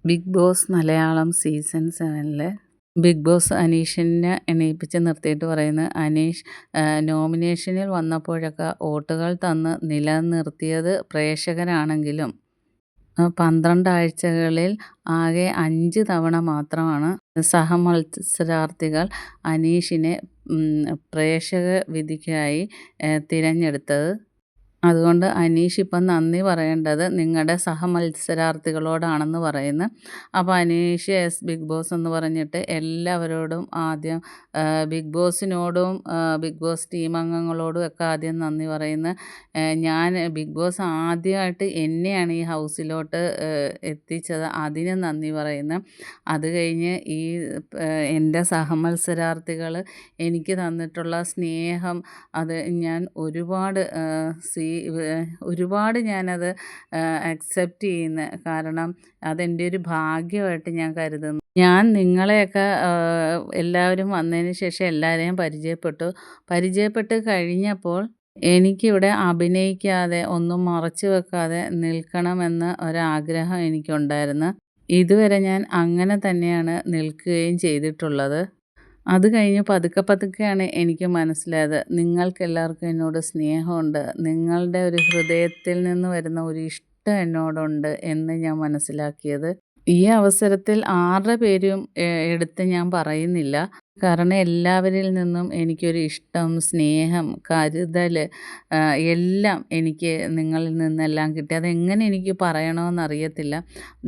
Big Boss Malayalam season 7 Bigg Boss അനീഷിനെ എണീപ്പിച്ച് നിർത്തിയിട്ട് പറയുന്നു, അനീഷ് നോമിനേഷനിൽ വന്നപ്പോഴൊക്കെ വോട്ടുകൾ തന്ന് നിലനിർത്തിയത് പ്രേക്ഷകരാണെങ്കിലും 12 ആഴ്ചകളിൽ ആകെ 5 തവണ മാത്രമാണ് സഹമത്സരാർത്ഥികൾ അനീഷിനെ പ്രേക്ഷക വിധിക്കായി തിരഞ്ഞെടുത്തത്. അതുകൊണ്ട് അനീഷ് ഇപ്പം നന്ദി പറയേണ്ടത് നിങ്ങളുടെ സഹമത്സരാർത്ഥികളോടാണെന്ന് പറയുന്നു. അപ്പോൾ അനീഷ് ബിഗ് ബോസ് എന്ന് പറഞ്ഞിട്ട് എല്ലാവരോടും ആദ്യം ബിഗ് ബോസിനോടും ബിഗ് ബോസ് ടീം അംഗങ്ങളോടും ഒക്കെ ആദ്യം നന്ദി പറയുന്നു. ഞാൻ ബിഗ് ബോസ് ആദ്യമായിട്ട് എന്നെയാണ് ഈ ഹൗസിലോട്ട് എത്തിച്ചത്, അതിന് നന്ദി പറയുന്നു. അത് കഴിഞ്ഞ് ഈ എൻ്റെ സഹമത്സരാർത്ഥികൾ എനിക്ക് തന്നിട്ടുള്ള സ്നേഹം അത് ഞാൻ ഒരുപാട് ഞാനത് അക്സെപ്റ്റ് ചെയ്യുന്നു. കാരണം അതെൻ്റെ ഒരു ഭാഗ്യമായിട്ട് ഞാൻ കരുതുന്നു. ഞാൻ നിങ്ങളെയൊക്കെ എല്ലാവരും വന്നതിന് ശേഷം എല്ലാവരെയും പരിചയപ്പെട്ട് കഴിഞ്ഞപ്പോൾ എനിക്കിവിടെ അഭിനയിക്കാതെ ഒന്നും മറച്ചു വെക്കാതെ നിൽക്കണമെന്ന് ഒരാഗ്രഹം എനിക്കുണ്ടായിരുന്നു. ഇതുവരെ ഞാൻ അങ്ങനെ തന്നെയാണ് നിൽക്കുകയും ചെയ്തിട്ടുള്ളത്. അത് കഴിഞ്ഞ് പതുക്കെയാണ് എനിക്ക് മനസ്സിലായത്, നിങ്ങൾക്കെല്ലാവർക്കും എന്നോട് സ്നേഹമുണ്ട്, നിങ്ങളുടെ ഒരു ഹൃദയത്തിൽ നിന്ന് വരുന്ന ഒരു ഇഷ്ടം എന്നോടുണ്ട് എന്ന് ഞാൻ മനസ്സിലാക്കിയത്. ഈ അവസരത്തിൽ ആരുടെ പേരും എടുത്ത് ഞാൻ പറയുന്നില്ല. കാരണം എല്ലാവരിൽ നിന്നും എനിക്കൊരു ഇഷ്ടം, സ്നേഹം, കരുതൽ എല്ലാം എനിക്ക് നിങ്ങളിൽ നിന്നെല്ലാം കിട്ടി. അതെങ്ങനെ എനിക്ക് പറയണമെന്നറിയത്തില്ല.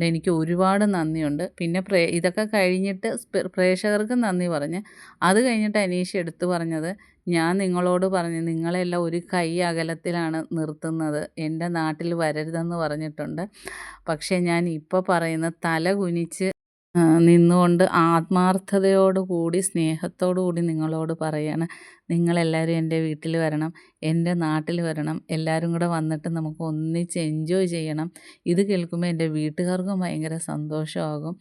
എനിക്ക് ഒരുപാട് നന്ദിയുണ്ട്. പിന്നെ ഇതൊക്കെ കഴിഞ്ഞിട്ട് പ്രേക്ഷകർക്ക് നന്ദി പറഞ്ഞ് അത് കഴിഞ്ഞിട്ട് അനീഷ് എടുത്തു പറഞ്ഞത്, ഞാൻ നിങ്ങളോട് പറഞ്ഞു നിങ്ങളെല്ലാം ഒരു കൈ അകലത്തിലാണ് നിർത്തുന്നത്, എൻ്റെ നാട്ടിൽ വരരുതെന്ന് പറഞ്ഞിട്ടുണ്ട്. പക്ഷേ ഞാൻ ഇപ്പോൾ പറയുന്ന തല കുനിച്ച് നിന്നുകൊണ്ട് ആത്മാർത്ഥതയോടു കൂടി സ്നേഹത്തോടു കൂടി നിങ്ങളോട് പറയാണ്, നിങ്ങളെല്ലാവരും എൻ്റെ വീട്ടിൽ വരണം, എൻ്റെ നാട്ടിൽ വരണം, എല്ലാവരും കൂടെ വന്നിട്ട് നമുക്ക് ഒന്നിച്ച് എൻജോയ് ചെയ്യണം. ഇത് കേൾക്കുമ്പോൾ എൻ്റെ വീട്ടുകാർക്കും ഭയങ്കര സന്തോഷമാകും.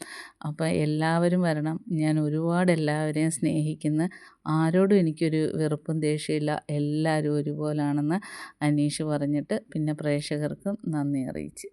അപ്പോൾ എല്ലാവരും വരണം. ഞാൻ ഒരുപാട് എല്ലാവരെയും സ്നേഹിക്കുന്നു. ആരോടും എനിക്കൊരു വെറുപ്പും ദേഷ്യമില്ല, എല്ലാവരും ഒരുപോലാണെന്ന് അനീഷ് പറഞ്ഞിട്ട് പിന്നെ പ്രേക്ഷകർക്കും നന്ദി അറിയിച്ചു.